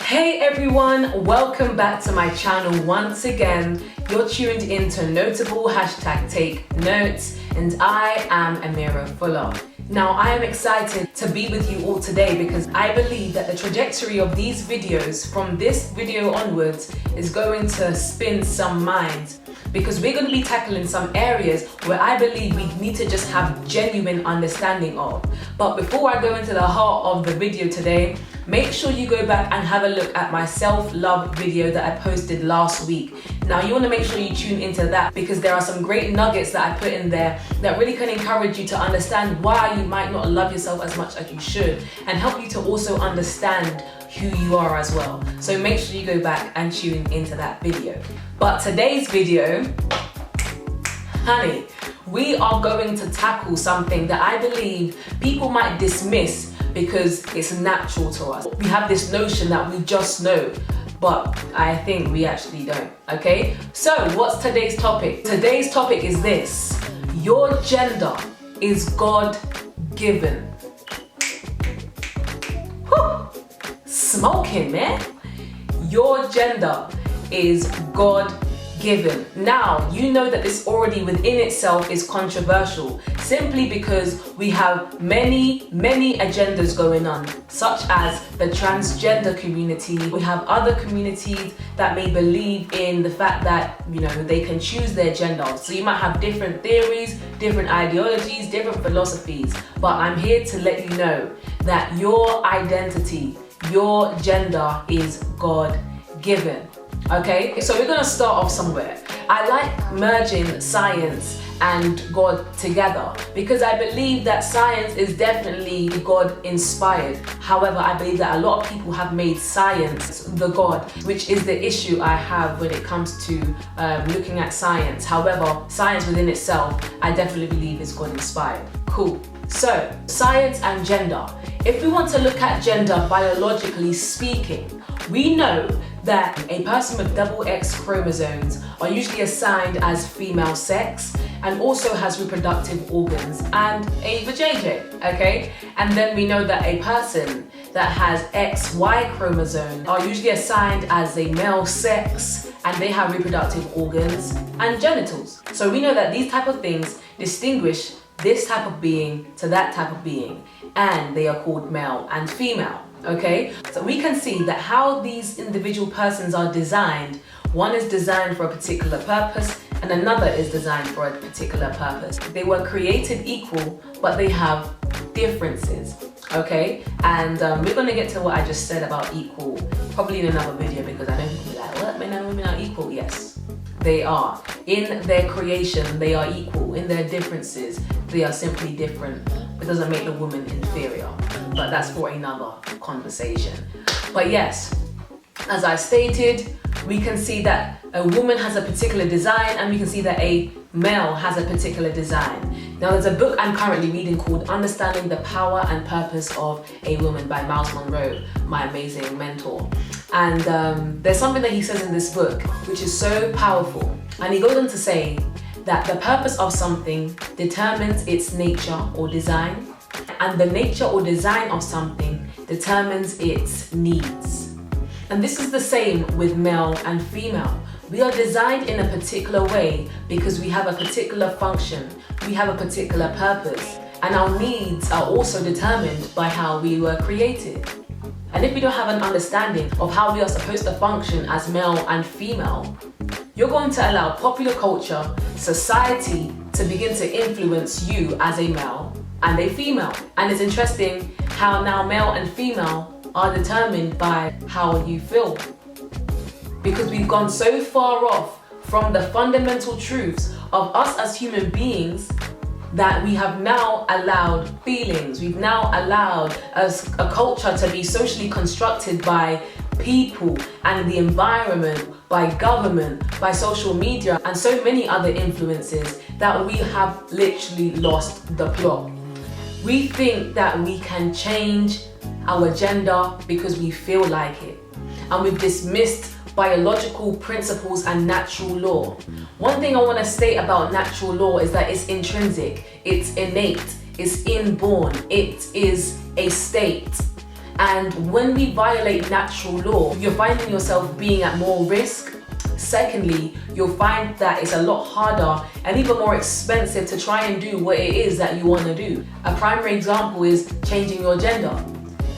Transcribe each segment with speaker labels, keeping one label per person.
Speaker 1: Hey everyone, welcome back to my channel once again. You're tuned into Notable #Take Notes, and I am Amira Fuller. Now I am excited to be with you all today because I believe that the trajectory of these videos from this video onwards is going to spin some minds, because we're going to be tackling some areas where I believe we need to just have genuine understanding of. But before I go into the heart of the video today, make sure you go back and have a look at my self-love video that I posted last week. Now you want to make sure you tune into that because there are some great nuggets that I put in there that really can encourage you to understand why you might not love yourself as much as you should, and help you to also understand who you are as well. So make sure you go back and tune into that video. But today's video, honey, we are going to tackle something that I believe people might dismiss because it's natural to us. We have this notion that we just know, but I think we actually don't, okay? So what's today's topic? Today's topic is this: your gender is God-given. Whew. Smoking, man. Your gender is God-given. Now, you know that this already within itself is controversial, simply because we have many agendas going on, such as the transgender community. We have other communities that may believe in the fact that, you know, they can choose their gender. So you might have different theories, different ideologies, different philosophies, but I'm here to let you know that your identity, your gender is God-given. Okay, so we're gonna start off somewhere. I like merging science and God together because I believe that science is definitely God-inspired. However, I believe that a lot of people have made science the God, which is the issue I have when it comes to looking at science. However, science within itself, I definitely believe is God-inspired. Cool. So, science and gender. If we want to look at gender biologically speaking, we know that a person with double X chromosomes are usually assigned as female sex and also has reproductive organs and a vajayjay, okay? And then we know that a person that has XY chromosome are usually assigned as a male sex and they have reproductive organs and genitals. So we know that these type of things distinguish this type of being to that type of being, and they are called male and female. Okay, so we can see that how these individual persons are designed. One is designed for a particular purpose and another is designed for a particular purpose. They were created equal, but they have differences. Okay, and we're going to get to what I just said about equal probably in another video, because I know people be like, what, men and women are equal? Yes, they are. In their creation, they are equal. In their differences, they are simply different. It doesn't make the woman inferior, but that's for another conversation. But yes, as I stated, we can see that a woman has a particular design and we can see that a male has a particular design. Now there's a book I'm currently reading called Understanding the Power and Purpose of a Woman by Miles Monroe, my amazing mentor. And there's something that he says in this book which is so powerful, and he goes on to say that the purpose of something determines its nature or design, and the nature or design of something determines its needs. And this is the same with male and female. We are designed in a particular way because we have a particular function, we have a particular purpose, and our needs are also determined by how we were created. And if we don't have an understanding of how we are supposed to function as male and female, you're going to allow popular culture, society to begin to influence you as a male and a female. And it's interesting how now male and female are determined by how you feel, because we've gone so far off from the fundamental truths of us as human beings that we have now allowed feelings, we've now allowed a culture to be socially constructed by people and the environment, by government, by social media, and so many other influences that we have literally lost the plot. We think that we can change our gender because we feel like it, and we've dismissed biological principles and natural law. One thing I want to state about natural law is that it's intrinsic, it's innate, it's inborn, it is a state. And when we violate natural law, you're finding yourself being at more risk. Secondly, you'll find that it's a lot harder and even more expensive to try and do what it is that you want to do. A primary example is changing your gender.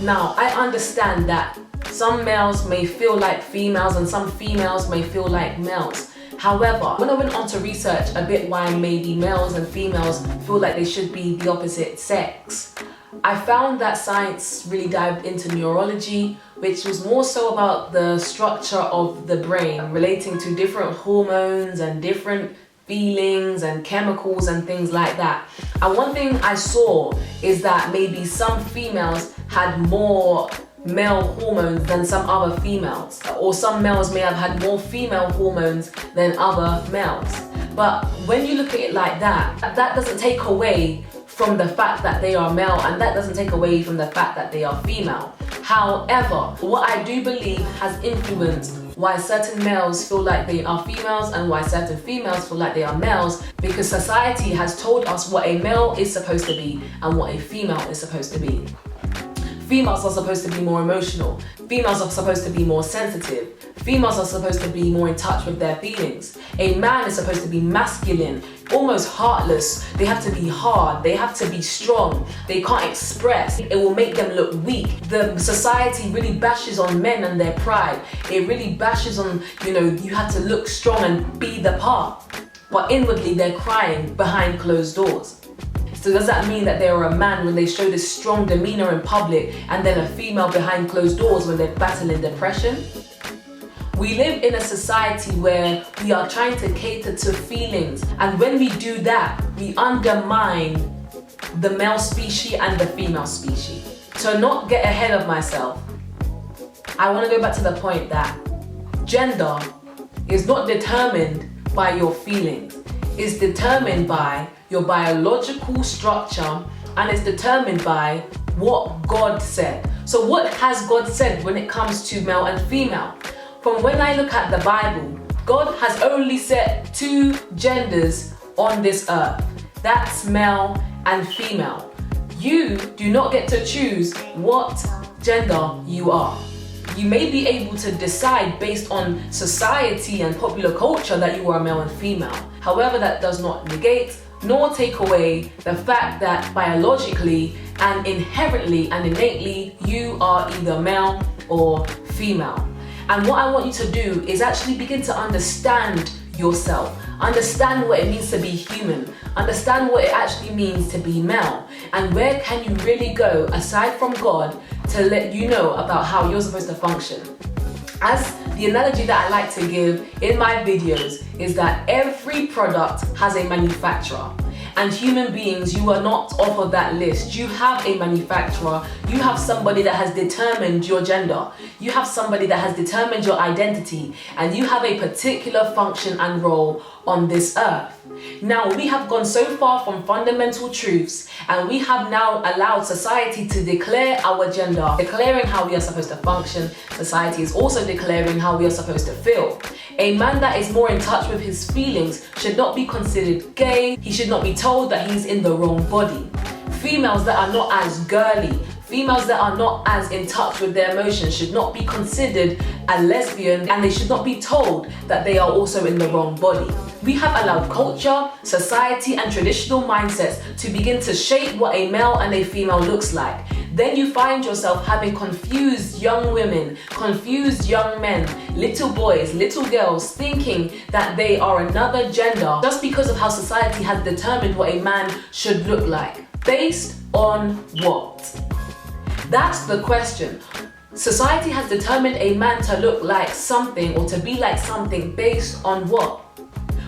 Speaker 1: Now, I understand that some males may feel like females and some females may feel like males. However, when I went on to research a bit why maybe males and females feel like they should be the opposite sex, I found that science really dived into neurology, which was more so about the structure of the brain relating to different hormones and different feelings and chemicals and things like that. And one thing I saw is that maybe some females had more male hormones than some other females, or some males may have had more female hormones than other males. But when you look at it like that, that doesn't take away from the fact that they are male, and that doesn't take away from the fact that they are female. However, what I do believe has influenced why certain males feel like they are females and why certain females feel like they are males, because society has told us what a male is supposed to be and what a female is supposed to be. Females are supposed to be more emotional. Females are supposed to be more sensitive. Females are supposed to be more in touch with their feelings. A man is supposed to be masculine, almost heartless. They have to be hard. They have to be strong. They can't express. It will make them look weak. The society really bashes on men and their pride. It really bashes on, you have to look strong and be the part. But inwardly, they're crying behind closed doors. So does that mean that they are a man when they show this strong demeanor in public and then a female behind closed doors when they're battling depression? We live in a society where we are trying to cater to feelings, and when we do that, we undermine the male species and the female species. To not get ahead of myself, I want to go back to the point that gender is not determined by your feelings. It's determined by your biological structure, and it's determined by what God said. So what has God said when it comes to male and female? From when I look at the Bible, God has only set two genders on this earth. That's male and female. You do not get to choose what gender you are. You may be able to decide based on society and popular culture that you are male and female. However, that does not negate nor take away the fact that biologically and inherently and innately you are either male or female. And what I want you to do is actually begin to understand yourself. Understand what it means to be human. Understand what it actually means to be male. And where can you really go aside from God to let you know about how you're supposed to function. As the analogy that I like to give in my videos is that every product has a manufacturer. And human beings, you are not off of that list. You have a manufacturer. You have somebody that has determined your gender. You have somebody that has determined your identity. And you have a particular function and role on this earth. Now, we have gone so far from fundamental truths, and we have now allowed society to declare our gender, declaring how we are supposed to function. Society is also declaring how we are supposed to feel. A man that is more in touch with his feelings should not be considered gay. He should not be told that he's in the wrong body. Females that are not as girly, females that are not as in touch with their emotions should not be considered a lesbian, and they should not be told that they are also in the wrong body. We have allowed culture, society, and traditional mindsets to begin to shape what a male and a female looks like. Then you find yourself having confused young women, confused young men, little boys, little girls thinking that they are another gender just because of how society has determined what a man should look like. Based on what? That's the question. Society has determined a man to look like something or to be like something based on what?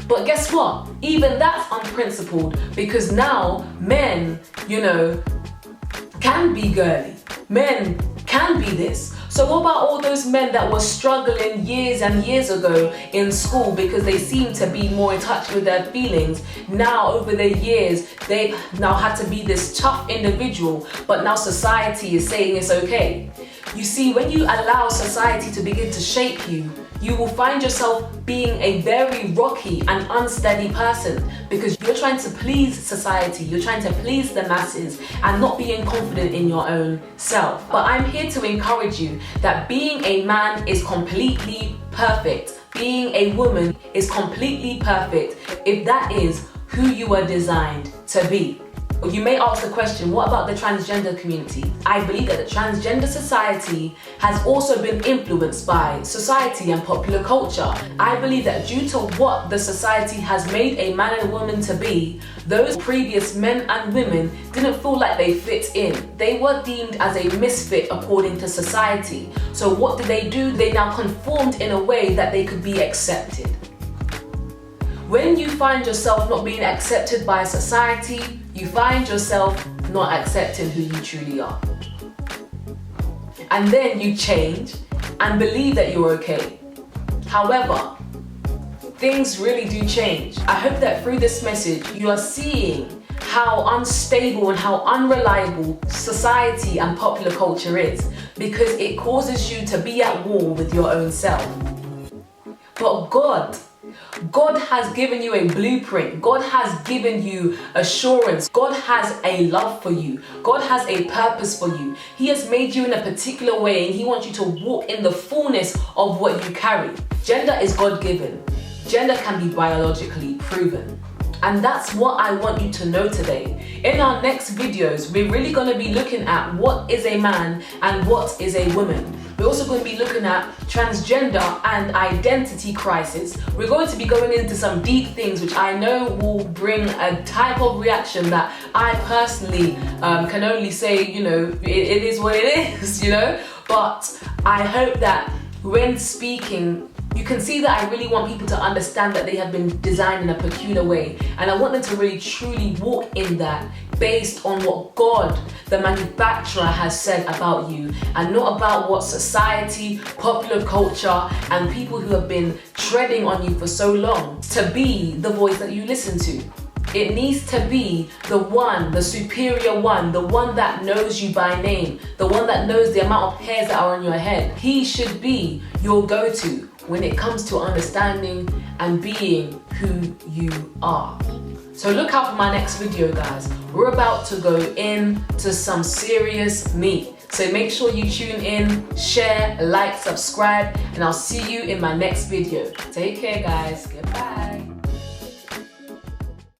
Speaker 1: But guess what? Even that's unprincipled, because now men, can be girly. Men can be this. So what about all those men that were struggling years and years ago in school because they seemed to be more in touch with their feelings? Now over the years, they now had to be this tough individual, but now society is saying it's okay. You see, when you allow society to begin to shape you, you will find yourself being a very rocky and unsteady person because you're trying to please society, you're trying to please the masses and not being confident in your own self. But I'm here to encourage you that being a man is completely perfect. Being a woman is completely perfect if that is who you were designed to be. You may ask the question, what about the transgender community? I believe that the transgender society has also been influenced by society and popular culture. I believe that due to what the society has made a man and woman to be, those previous men and women didn't feel like they fit in. They were deemed as a misfit according to society. So what did they do? They now conformed in a way that they could be accepted. When you find yourself not being accepted by society, you find yourself not accepting who you truly are. And then you change and believe that you're okay. However, things really do change. I hope that through this message, you are seeing how unstable and how unreliable society and popular culture is, because it causes you to be at war with your own self. But God has given you a blueprint. God has given you assurance. God has a love for you. God has a purpose for you. He has made you in a particular way and He wants you to walk in the fullness of what you carry. Gender is God-given. Gender can be biologically proven. And that's what I want you to know today. In our next videos, we're really going to be looking at what is a man and what is a woman. We're also going to be looking at transgender and identity crisis. We're going to be going into some deep things which I know will bring a type of reaction that I personally can only say, you know, it is what it is, you know. But I hope that when speaking, you can see that I really want people to understand that they have been designed in a peculiar way, and I want them to really truly walk in that based on what God, the manufacturer, has said about you, and not about what society, popular culture, and people who have been treading on you for so long to be the voice that you listen to. It needs to be the one, the superior one, the one that knows you by name, the one that knows the amount of hairs that are on your head. He should be your go-to when it comes to understanding and being who you are. So look out for my next video, guys. We're about to go into some serious meat. So make sure you tune in, share, like, subscribe, and I'll see you in my next video. Take care, guys. Goodbye.